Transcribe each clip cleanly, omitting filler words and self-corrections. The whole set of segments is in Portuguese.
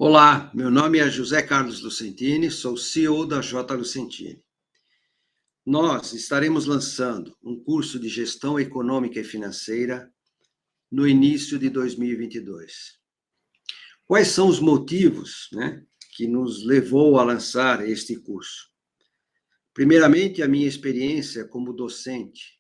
Olá, meu nome é José Carlos Lucentini, sou CEO da J. Lucentini. Nós estaremos lançando um curso de gestão econômica e financeira no início de 2022. Quais são os motivos, que nos levou a lançar este curso? Primeiramente, a minha experiência como docente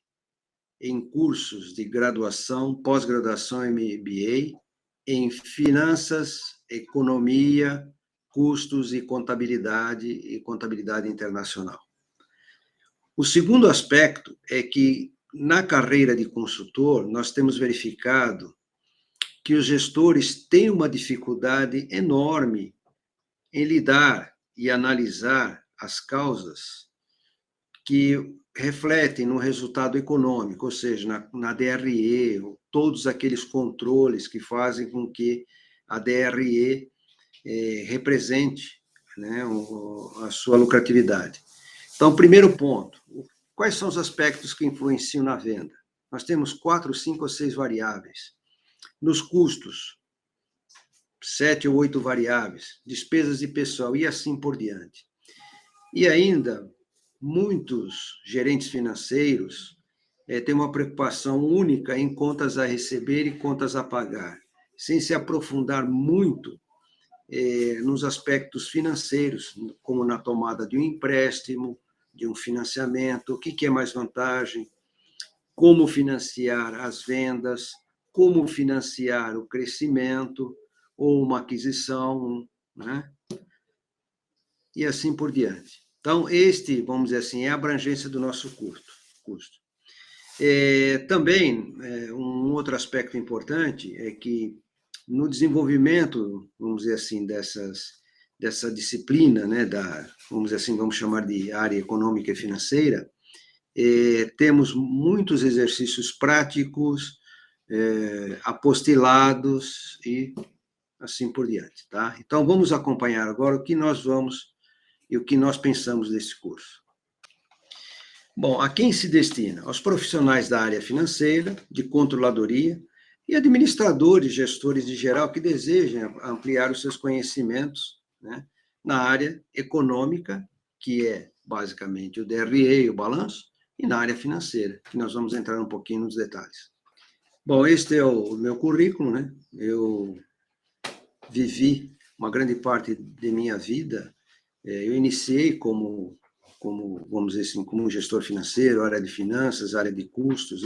em cursos de graduação, pós-graduação e MBA em finanças, economia, custos e contabilidade internacional. O segundo aspecto é que, na carreira de consultor, nós temos verificado que os gestores têm uma dificuldade enorme em lidar e analisar as causas que refletem no resultado econômico, ou seja, na DRE, todos aqueles controles que fazem com que a DRE represente, a sua lucratividade. Então, primeiro ponto, quais são os aspectos que influenciam na venda? Nós temos 4, 5 ou 6 variáveis. Nos custos, 7 ou 8 variáveis, despesas de pessoal e assim por diante. E ainda, muitos gerentes financeiros têm uma preocupação única em contas a receber e contas a pagar, sem se aprofundar muito nos aspectos financeiros, como na tomada de um empréstimo, de um financiamento, o que é mais vantagem, como financiar as vendas, como financiar o crescimento ou uma aquisição, e assim por diante. Então, vamos dizer assim, é a abrangência do nosso custo. Também, um outro aspecto importante é que, no desenvolvimento, vamos dizer assim, dessa disciplina, vamos dizer assim, vamos chamar de área econômica e financeira, temos muitos exercícios práticos, apostilados e assim por diante, tá? Então, vamos acompanhar agora o que nós pensamos desse curso. Bom, a quem se destina? Aos profissionais da área financeira, de controladoria e administradores, gestores de geral que desejam ampliar os seus conhecimentos, na área econômica, que é basicamente o DRE e o balanço, e na área financeira, que nós vamos entrar um pouquinho nos detalhes. Bom, este é o meu currículo, Eu vivi uma grande parte de minha vida. Eu iniciei como, vamos dizer assim, como gestor financeiro, área de finanças, área de custos,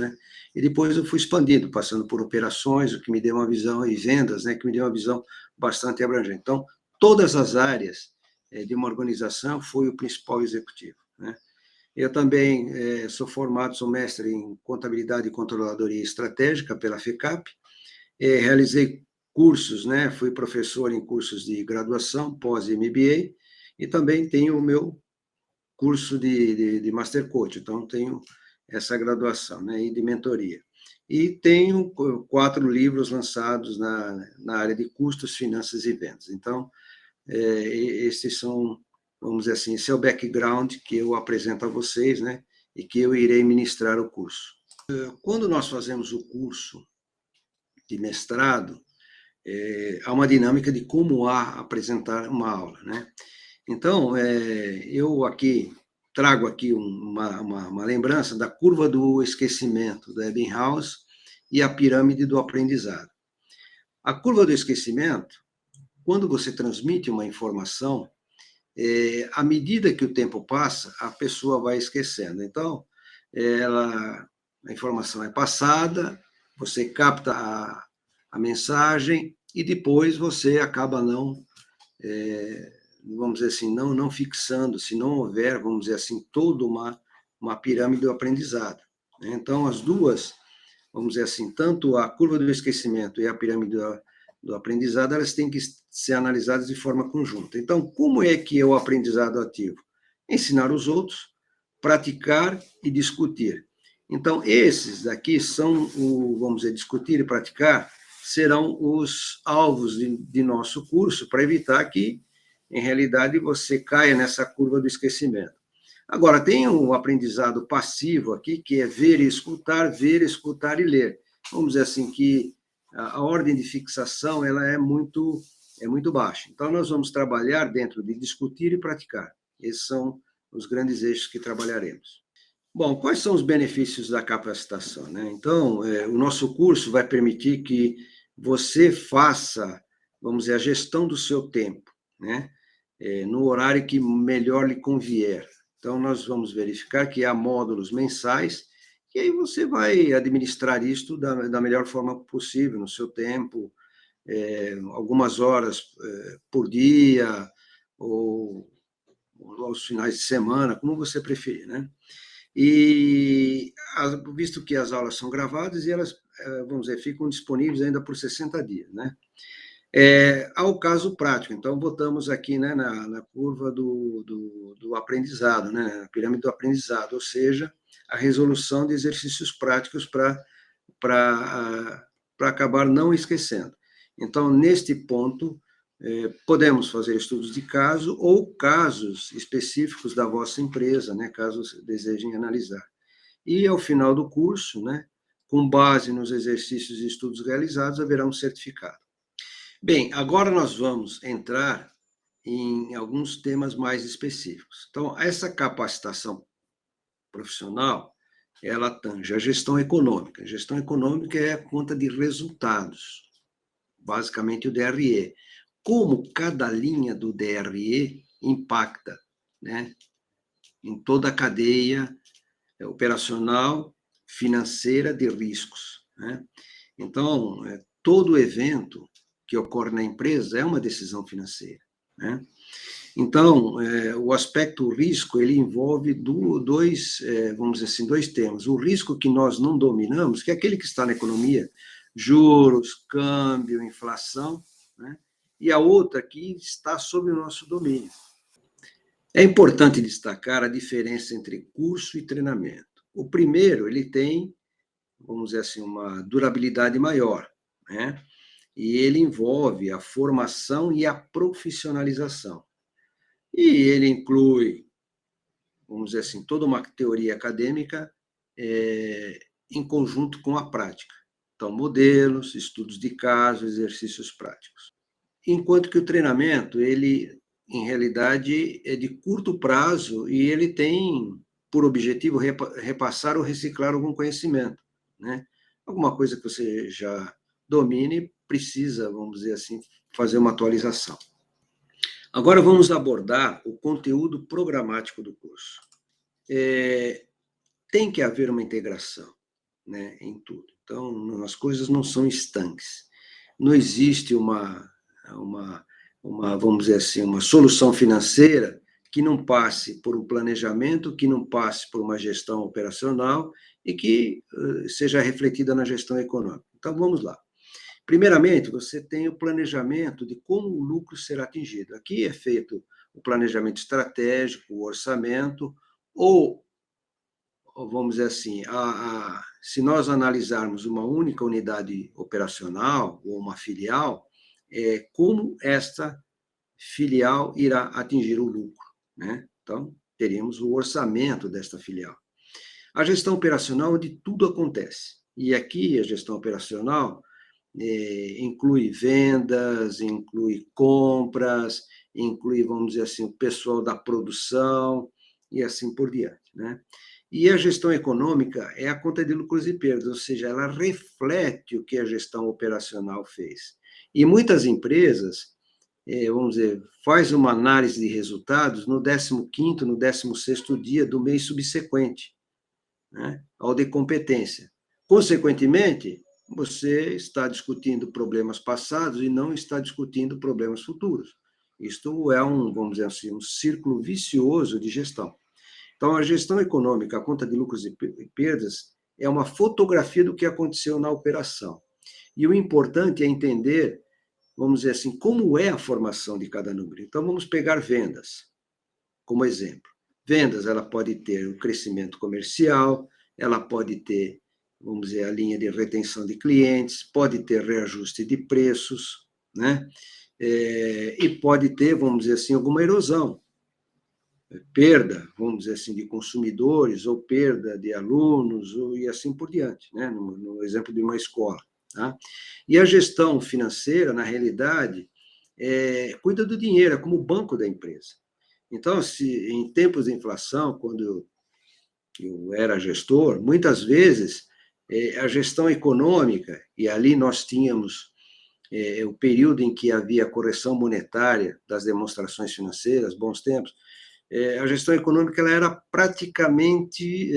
E depois eu fui expandindo, passando por operações, o que me deu uma visão, e vendas, que me deu uma visão bastante abrangente. Então, todas as áreas de uma organização fui o principal executivo, Eu também sou mestre em contabilidade e controladoria estratégica pela FECAP, realizei cursos, fui professor em cursos de graduação, pós-MBA, e também tenho o meu curso de Master Coach, então tenho essa graduação, e de mentoria. E tenho 4 livros lançados na área de custos, finanças e vendas. Então, esses são, vamos dizer assim, esse é o background que eu apresento a vocês, e que eu irei ministrar o curso. Quando nós fazemos o curso de mestrado, há uma dinâmica de como apresentar uma aula, Então, eu trago aqui uma lembrança da curva do esquecimento da Ebbinghaus e a pirâmide do aprendizado. A curva do esquecimento, quando você transmite uma informação, à medida que o tempo passa, a pessoa vai esquecendo. Então, a informação é passada, você capta a mensagem e depois você acaba vamos dizer assim, não fixando, se não houver, vamos dizer assim, toda uma pirâmide do aprendizado. Então, as duas, vamos dizer assim, tanto a curva do esquecimento e a pirâmide do aprendizado, elas têm que ser analisadas de forma conjunta. Então, como é que é o aprendizado ativo? Ensinar os outros, praticar e discutir. Então, esses daqui são, vamos dizer, discutir e praticar, serão os alvos de nosso curso, para evitar que, em realidade, você caia nessa curva do esquecimento. Agora, tem um aprendizado passivo aqui, que é ver e escutar e ler. Vamos dizer assim, que a ordem de fixação ela é muito é muito baixa. Então, nós vamos trabalhar dentro de discutir e praticar. Esses são os grandes eixos que trabalharemos. Bom, quais são os benefícios da capacitação, né? Então, o nosso curso vai permitir que você faça, vamos dizer, a gestão do seu tempo, né? No horário que melhor lhe convier. Então, nós vamos verificar que há módulos mensais, e aí você vai administrar isto da melhor forma possível, no seu tempo, algumas horas por dia, ou aos finais de semana, como você preferir, né? E, visto que as aulas são gravadas, e elas, vamos dizer, ficam disponíveis ainda por 60 dias, né? Ao caso prático, então, botamos aqui, né, na curva do aprendizado, né, na pirâmide do aprendizado, ou seja, a resolução de exercícios práticos para acabar não esquecendo. Então, neste ponto, podemos fazer estudos de caso ou casos específicos da vossa empresa, né, caso desejem analisar. E, ao final do curso, né, com base nos exercícios e estudos realizados, haverá um certificado. Bem, agora nós vamos entrar em alguns temas mais específicos. Então, essa capacitação profissional, ela tange a gestão econômica. A gestão econômica é a conta de resultados, basicamente o DRE. Como cada linha do DRE impacta, né, em toda a cadeia operacional, financeira de riscos, né? Então, todo evento que ocorre na empresa é uma decisão financeira, né? Então, o aspecto risco, ele envolve dois, vamos dizer assim, dois temas. O risco que nós não dominamos, que é aquele que está na economia, juros, câmbio, inflação, né? E a outra que está sob o nosso domínio. É importante destacar a diferença entre curso e treinamento. O primeiro, ele tem, vamos dizer assim, uma durabilidade maior, né? E ele envolve a formação e a profissionalização. E ele inclui, vamos dizer assim, toda uma teoria acadêmica em conjunto com a prática. Então, modelos, estudos de caso, exercícios práticos. Enquanto que o treinamento, ele, em realidade, é de curto prazo e ele tem por objetivo repassar ou reciclar algum conhecimento, né? Alguma coisa que você já domine, precisa, vamos dizer assim, fazer uma atualização. Agora vamos abordar o conteúdo programático do curso. Tem que haver uma integração, né, em tudo. Então, as coisas não são estanques. Não existe vamos dizer assim, uma solução financeira que não passe por um planejamento, que não passe por uma gestão operacional e que seja refletida na gestão econômica. Então, vamos lá. Primeiramente, você tem o planejamento de como o lucro será atingido. Aqui é feito o planejamento estratégico, o orçamento, ou vamos dizer assim, se nós analisarmos uma única unidade operacional ou uma filial, como esta filial irá atingir o lucro, né? Então, teríamos o orçamento desta filial. A gestão operacional, onde tudo acontece. E aqui a gestão operacional inclui vendas, inclui compras, inclui, vamos dizer assim, o pessoal da produção e assim por diante, né? E a gestão econômica é a conta de lucros e perdas, ou seja, ela reflete o que a gestão operacional fez. E muitas empresas, vamos dizer, faz uma análise de resultados no 15º, no 16º dia do mês subsequente, né, ao de competência. Consequentemente, você está discutindo problemas passados e não está discutindo problemas futuros. Isto é vamos dizer assim, um círculo vicioso de gestão. Então, a gestão econômica, a conta de lucros e perdas, é uma fotografia do que aconteceu na operação. E o importante é entender, vamos dizer assim, como é a formação de cada número. Então, vamos pegar vendas como exemplo. Vendas, ela pode ter o crescimento comercial, ela pode ter, vamos dizer, a linha de retenção de clientes, pode ter reajuste de preços, né? E pode ter, vamos dizer assim, alguma erosão, perda, vamos dizer assim, de consumidores, ou perda de alunos, e assim por diante, né? No exemplo de uma escola. Tá? E a gestão financeira, na realidade, cuida do dinheiro, é como o banco da empresa. Então, se em tempos de inflação, quando eu era gestor, muitas vezes a gestão econômica, e ali nós tínhamos o período em que havia correção monetária das demonstrações financeiras, bons tempos, a gestão econômica ela era praticamente,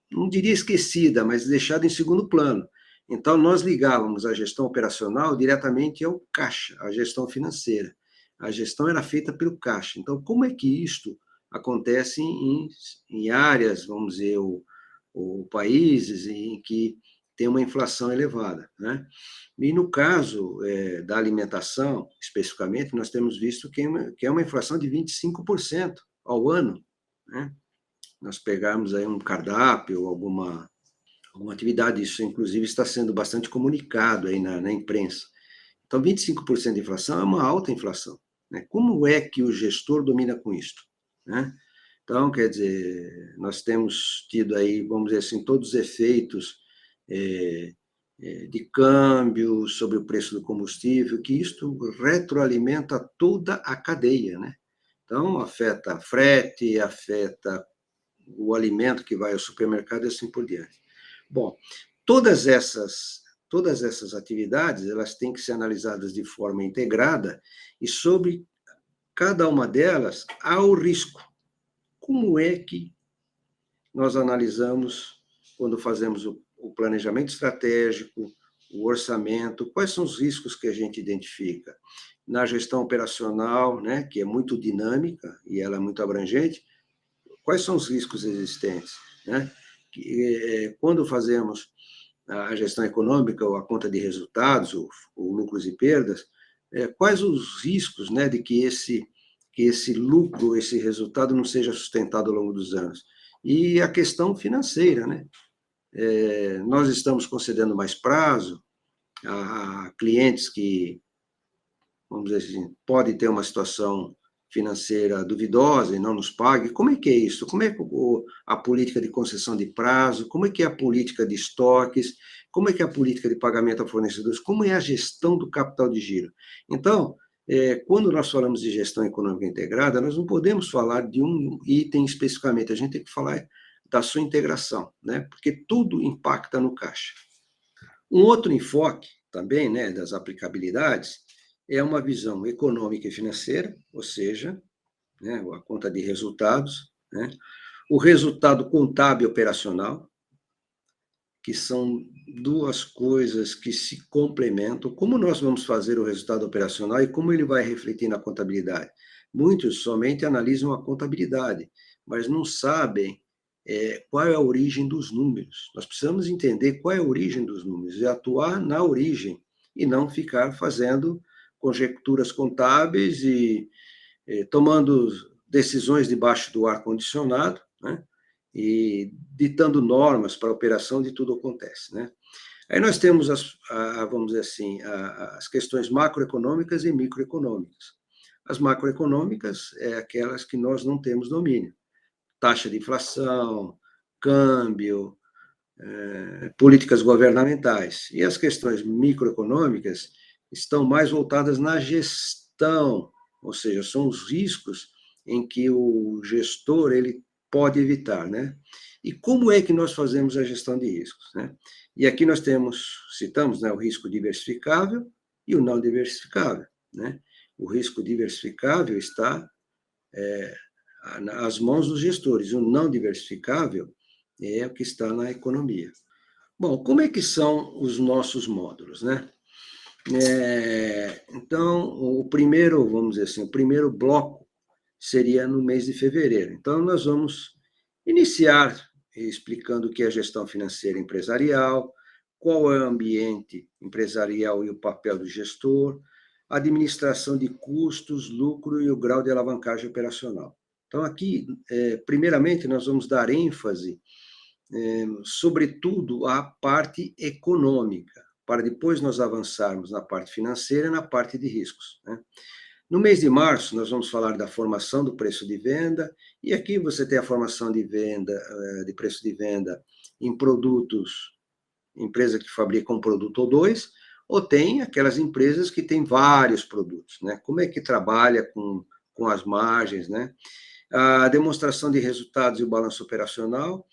não diria esquecida, mas deixada em segundo plano. Então, nós ligávamos a gestão operacional diretamente ao caixa, à gestão financeira. A gestão era feita pelo caixa. Então, como é que isto acontece em áreas, vamos dizer, ou países em que tem uma inflação elevada, né? E no caso da alimentação, especificamente, nós temos visto que é uma inflação de 25% ao ano, né? Nós pegarmos aí um cardápio, alguma atividade, isso inclusive está sendo bastante comunicado aí na imprensa. Então, 25% de inflação é uma alta inflação, né? Como é que o gestor domina com isto, né? Então, quer dizer, nós temos tido aí, vamos dizer assim, todos os efeitos de câmbio sobre o preço do combustível, que isto retroalimenta toda a cadeia, né? Então, afeta frete, afeta o alimento que vai ao supermercado e assim por diante. Bom, todas essas atividades, elas têm que ser analisadas de forma integrada e sobre cada uma delas há o risco. Como é que nós analisamos quando fazemos o planejamento estratégico, o orçamento, quais são os riscos que a gente identifica? Na gestão operacional, né, que é muito dinâmica e ela é muito abrangente, quais são os riscos existentes, né? Quando fazemos a gestão econômica ou a conta de resultados, ou lucros e perdas, quais os riscos, né, de que esse lucro, esse resultado não seja sustentado ao longo dos anos? E a questão financeira, né? Nós estamos concedendo mais prazo a clientes que, vamos dizer assim, podem ter uma situação financeira duvidosa e não nos pague. Como é que é isso? Como é que a política de concessão de prazo? Como é que é a política de estoques? Como é que é a política de pagamento a fornecedores? Como é a gestão do capital de giro? Então, quando nós falamos de gestão econômica integrada, nós não podemos falar de um item especificamente, a gente tem que falar da sua integração, né? Porque tudo impacta no caixa. Um outro enfoque também, né, das aplicabilidades é uma visão econômica e financeira, ou seja, né, a conta de resultados, né, o resultado contábil e operacional, que são duas coisas que se complementam. Como nós vamos fazer o resultado operacional e como ele vai refletir na contabilidade? Muitos somente analisam a contabilidade, mas não sabem qual é a origem dos números. Nós precisamos entender qual é a origem dos números e atuar na origem, e não ficar fazendo conjecturas contábeis e tomando decisões debaixo do ar-condicionado, né? E ditando normas para a operação de tudo acontece, né? Aí nós temos, vamos dizer assim, as questões macroeconômicas e microeconômicas. As macroeconômicas é aquelas que nós não temos domínio. Taxa de inflação, câmbio, políticas governamentais. E as questões microeconômicas estão mais voltadas na gestão, ou seja, são os riscos em que o gestor ele pode evitar, né? E como é que nós fazemos a gestão de riscos, né? E aqui nós citamos, né, o risco diversificável e o não diversificável, né? O risco diversificável está às mãos dos gestores, o não diversificável é o que está na economia. Bom, como é que são os nossos módulos, né? Então, o primeiro, vamos dizer assim, o primeiro bloco seria no mês de fevereiro. Então, nós vamos iniciar explicando o que é gestão financeira empresarial, qual é o ambiente empresarial e o papel do gestor, administração de custos, lucro e o grau de alavancagem operacional. Então, aqui, primeiramente, nós vamos dar ênfase, sobretudo, à parte econômica, para depois nós avançarmos na parte financeira e na parte de riscos, né? No mês de março, nós vamos falar da formação do preço de venda, e aqui você tem a formação de venda, de preço de venda em produtos, empresa que fabrica um produto ou dois, Ou tem aquelas empresas que têm vários produtos, né? Como é que trabalha com as margens, né? A demonstração de resultados e o balanço operacional,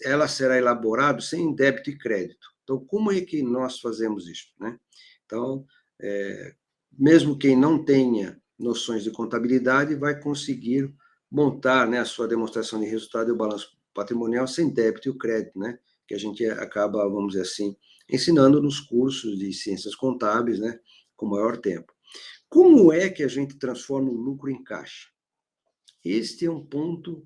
ela será elaborada sem débito e crédito. Então, como é que nós fazemos isso, né? Então, mesmo quem não tenha noções de contabilidade vai conseguir montar, né, a sua demonstração de resultado e o balanço patrimonial sem débito e o crédito, né? Que a gente acaba, vamos dizer assim, ensinando nos cursos de ciências contábeis, né, com maior tempo. Como é que a gente transforma o lucro em caixa? Este é um ponto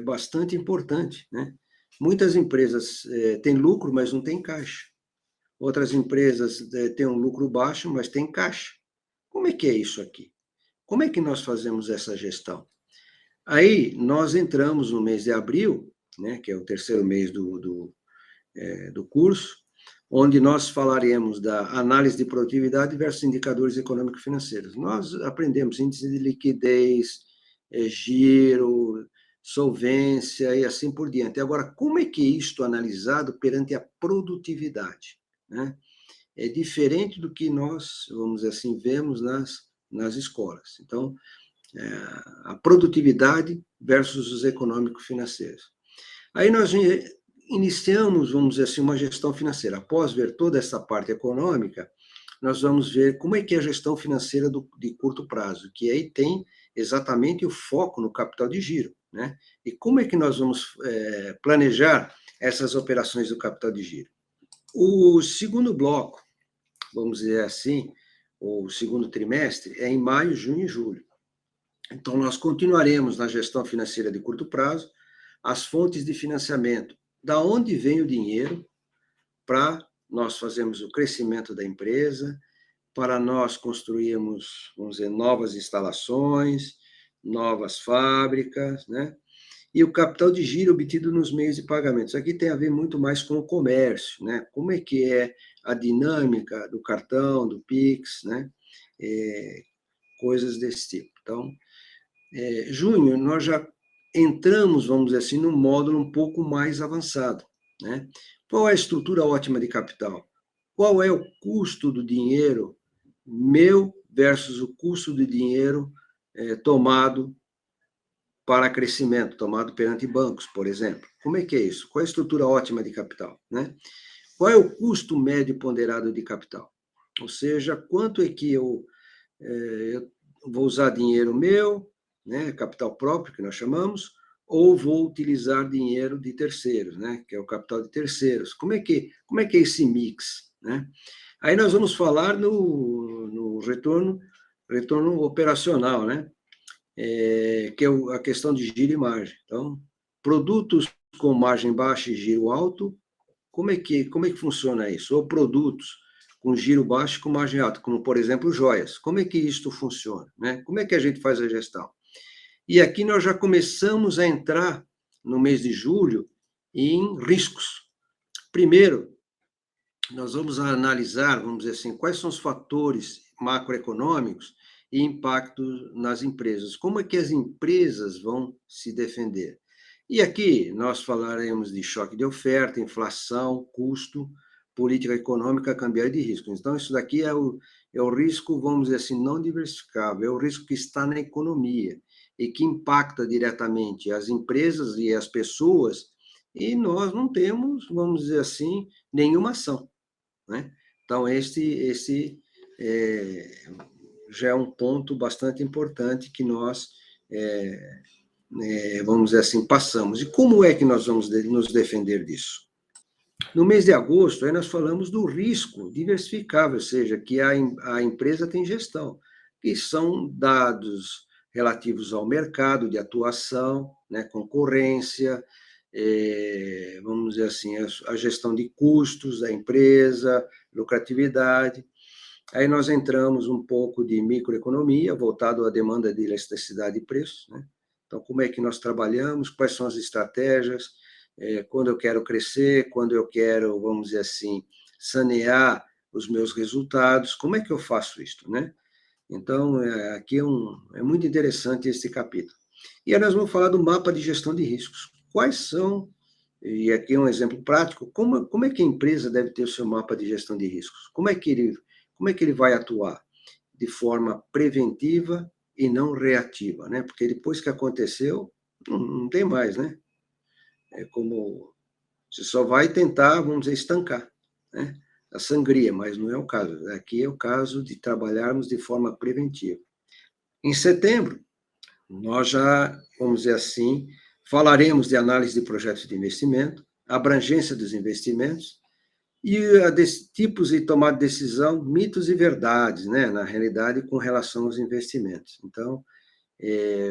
bastante importante, né? Muitas empresas têm lucro, mas não têm caixa. Outras empresas têm um lucro baixo, mas têm caixa. Como é que é isso aqui? Como é que nós fazemos essa gestão? Aí, nós entramos no mês de abril, né, que é o terceiro mês do curso, onde nós falaremos da análise de produtividade versus indicadores econômico-financeiros. Nós aprendemos índice de liquidez, giro, solvência e assim por diante. Agora, como é que é isto analisado perante a produtividade, né? É diferente do que nós, vamos dizer assim, vemos nas escolas. Então, a produtividade versus os econômico-financeiros. Aí nós iniciamos, vamos dizer assim, uma gestão financeira. Após ver toda essa parte econômica, nós vamos ver como é que é a gestão financeira de curto prazo, que aí tem exatamente o foco no capital de giro, né? E como é que nós vamos planejar essas operações do capital de giro? O segundo bloco, vamos dizer assim, o segundo trimestre, é em maio, junho e julho. Então, nós continuaremos na gestão financeira de curto prazo, as fontes de financiamento, da onde vem o dinheiro para nós fazermos o crescimento da empresa, para nós construirmos, vamos dizer, novas instalações, novas fábricas, né? E o capital de giro obtido nos meios de pagamento. Isso aqui tem a ver muito mais com o comércio, né? Como é que é a dinâmica do cartão, do Pix, né? Coisas desse tipo. Então, junho, nós já entramos, vamos dizer assim, num módulo um pouco mais avançado, né? Qual é a estrutura ótima de capital? Qual é o custo do dinheiro meu versus o custo do dinheiro tomado para crescimento, tomado perante bancos, por exemplo? Como é que é isso? Qual é a estrutura ótima de capital, né? Qual é o custo médio ponderado de capital? Ou seja, quanto é que eu vou usar dinheiro meu, né, capital próprio, que nós chamamos, ou vou utilizar dinheiro de terceiros, né, que é o capital de terceiros. Como é que é esse mix, né? Aí nós vamos falar no retorno operacional, né, que é a questão de giro e margem. Então, produtos com margem baixa e giro alto, como é que funciona isso? Ou produtos com giro baixo e com margem alta, como, por exemplo, joias. Como é que isto funciona, né? Como é que a gente faz a gestão? E aqui nós já começamos a entrar, no mês de julho, em riscos. Primeiro, nós vamos analisar, vamos dizer assim, quais são os fatores macroeconômicos e impacto nas empresas. Como é que as empresas vão se defender? E aqui nós falaremos de choque de oferta, inflação, custo, política econômica, cambial e de risco. Então, isso daqui é o risco, vamos dizer assim, não diversificável, é o risco que está na economia e que impacta diretamente as empresas e as pessoas, e nós não temos, vamos dizer assim, nenhuma ação, né? Então, esse já é um ponto bastante importante que nós, vamos dizer assim, passamos. E como é que nós vamos nos defender disso? No mês de agosto, aí nós falamos do risco diversificável, ou seja, que a empresa tem gestão, que são dados relativos ao mercado de atuação, né, concorrência, vamos dizer assim, a gestão de custos da empresa, lucratividade. Aí nós entramos um pouco de microeconomia, voltado à demanda de elasticidade de preços, né? Então, como é que nós trabalhamos, quais são as estratégias, quando eu quero crescer, quando eu quero, vamos dizer assim, sanear os meus resultados, como é que eu faço isso, né? Então, aqui é muito interessante esse capítulo. E aí nós vamos falar do mapa de gestão de riscos. Quais são E aqui é um exemplo prático, como é que a empresa deve ter o seu mapa de gestão de riscos? Como é que ele vai atuar? De forma preventiva e não reativa, né? Porque depois que aconteceu, não tem mais, né? É como você só vai tentar, vamos dizer, estancar, né? A sangria, mas não é o caso. Aqui é o caso de trabalharmos de forma preventiva. Em setembro, nós já, vamos dizer assim, falaremos de análise de projetos de investimento, abrangência dos investimentos e tipos de tomada de decisão, mitos e verdades, né, na realidade, com relação aos investimentos. Então,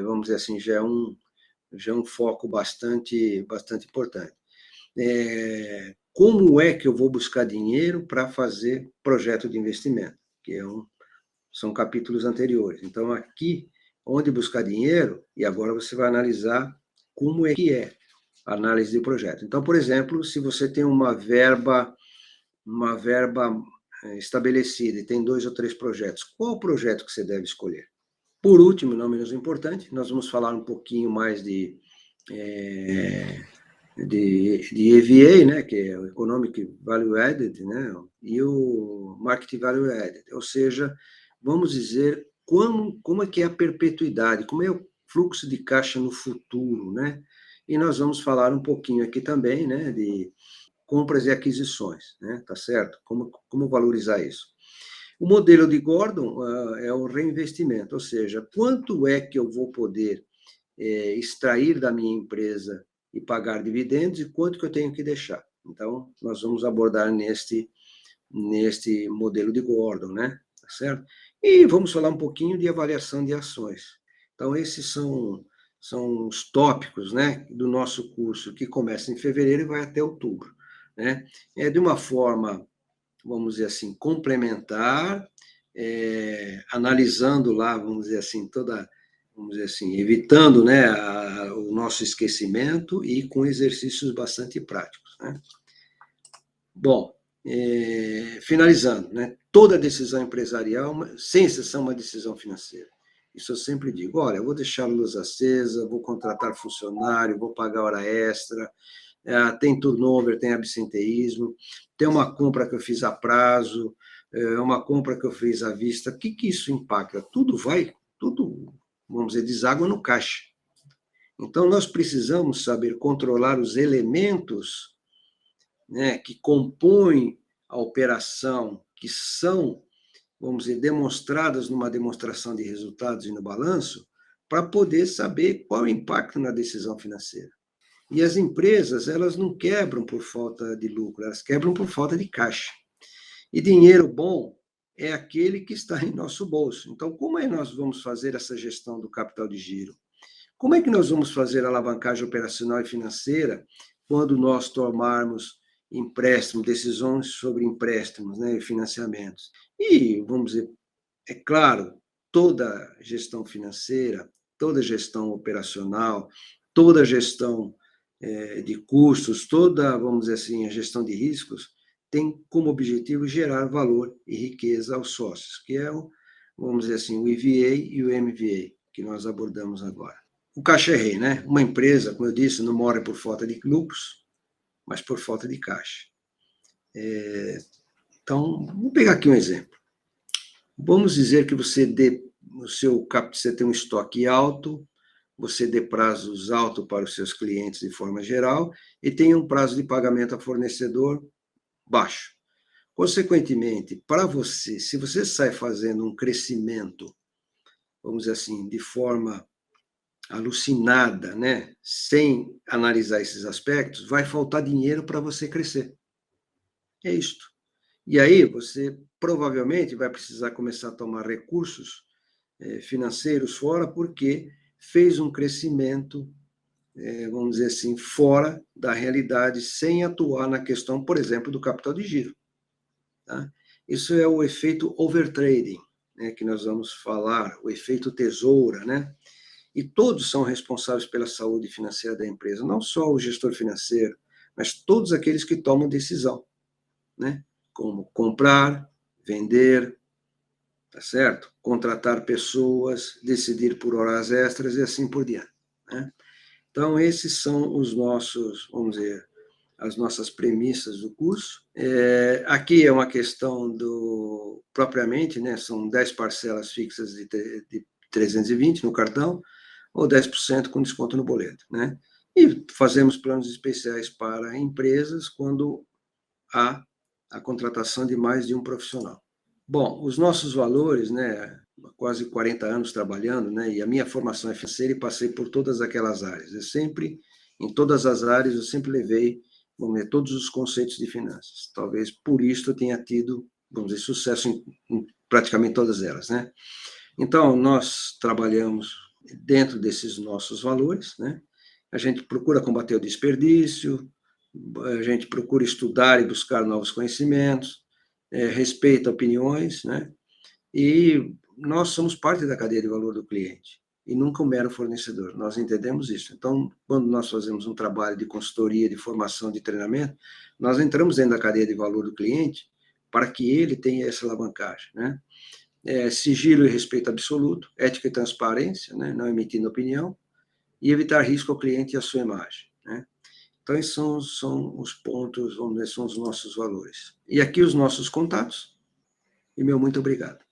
vamos dizer assim, já é um foco bastante importante. Como é que eu vou buscar dinheiro para fazer projeto de investimento? Que são capítulos anteriores. Então, aqui, onde buscar dinheiro, e agora você vai analisar como é que é a análise de projeto. Então, por exemplo, se você tem uma verba estabelecida e tem 2 ou 3 projetos, qual o projeto que você deve escolher? Por último, não menos importante, nós vamos falar um pouquinho mais de EVA, né, que é o Economic Value Added, né, e o Market Value Added, ou seja, vamos dizer como é que é a perpetuidade, como é o fluxo de caixa no futuro, né, e nós vamos falar um pouquinho aqui também, né, de compras e aquisições, né, tá certo? Como valorizar isso. O modelo de Gordon é o reinvestimento, ou seja, quanto é que eu vou poder extrair da minha empresa e pagar dividendos e quanto que eu tenho que deixar. Então, nós vamos abordar neste modelo de Gordon, né? Tá certo? E vamos falar um pouquinho de avaliação de ações. Então, esses são os tópicos, né, do nosso curso, que começa em fevereiro e vai até outubro, né? É de uma forma, vamos dizer assim, complementar, analisando lá, vamos dizer assim, vamos dizer assim, evitando, né, o nosso esquecimento e com exercícios bastante práticos, né? Bom, finalizando, né, toda decisão empresarial, sem exceção, é uma decisão financeira. Isso eu sempre digo, olha, eu vou deixar a luz acesa, vou contratar funcionário, vou pagar hora extra, tem turnover, tem absenteísmo, tem uma compra que eu fiz a prazo, uma compra que eu fiz à vista. O que isso impacta? Tudo, vamos dizer, deságua no caixa. Então, nós precisamos saber controlar os elementos, né, que compõem a operação, que são, vamos dizer, demonstradas numa demonstração de resultados e no balanço, para poder saber qual é o impacto na decisão financeira. E as empresas, elas não quebram por falta de lucro, elas quebram por falta de caixa. E dinheiro bom é aquele que está em nosso bolso. Então, como é que nós vamos fazer essa gestão do capital de giro? Como é que nós vamos fazer a alavancagem operacional e financeira quando nós tomarmos empréstimos, decisões sobre empréstimos, né, e financiamentos? E, vamos dizer, é claro, toda gestão financeira, toda gestão operacional, toda gestão de custos, toda, vamos dizer assim, a gestão de riscos, tem como objetivo gerar valor e riqueza aos sócios, que é vamos dizer assim, o EVA e o MVA, que nós abordamos agora. O caixa é rei, né? Uma empresa, como eu disse, não mora por falta de lucros, mas por falta de caixa. Então, vamos pegar aqui um exemplo. Vamos dizer que você tem um estoque alto, você dê prazos altos para os seus clientes de forma geral e tem um prazo de pagamento a fornecedor baixo. Consequentemente, para você, se você sai fazendo um crescimento, vamos dizer assim, de forma alucinada, né, sem analisar esses aspectos, vai faltar dinheiro para você crescer. É isto. E aí você provavelmente vai precisar começar a tomar recursos financeiros fora, porque fez um crescimento, vamos dizer assim, fora da realidade, sem atuar na questão, por exemplo, do capital de giro. Tá? Isso é o efeito overtrading, né, que nós vamos falar, o efeito tesoura, né? E todos são responsáveis pela saúde financeira da empresa, não só o gestor financeiro, mas todos aqueles que tomam decisão, né? Como comprar, vender, tá certo? Contratar pessoas, decidir por horas extras e assim por diante, né? Então, esses são os nossos, vamos dizer, as nossas premissas do curso. Aqui é uma questão propriamente, né, são 10 parcelas fixas de 320 no cartão, ou 10% com desconto no boleto, né? E fazemos planos especiais para empresas quando há a contratação de mais de um profissional. Bom, os nossos valores, né, quase 40 anos trabalhando, né, e a minha formação é financeira e passei por todas aquelas áreas. Em todas as áreas, eu sempre levei, vamos dizer, todos os conceitos de finanças. Talvez por isso eu tenha tido, vamos dizer, sucesso em praticamente todas elas, né? Então, nós trabalhamos dentro desses nossos valores, né? A gente procura combater o desperdício, a gente procura estudar e buscar novos conhecimentos, respeita opiniões, né? E nós somos parte da cadeia de valor do cliente, e nunca um mero fornecedor, nós entendemos isso. Então, quando nós fazemos um trabalho de consultoria, de formação, de treinamento, nós entramos dentro da cadeia de valor do cliente para que ele tenha essa alavancagem, né? Sigilo e respeito absoluto, ética e transparência, né? Não emitindo opinião, e evitar risco ao cliente e à sua imagem, né? Então, esses são os pontos, vamos dizer, são os nossos valores. E aqui os nossos contatos, e meu muito obrigado.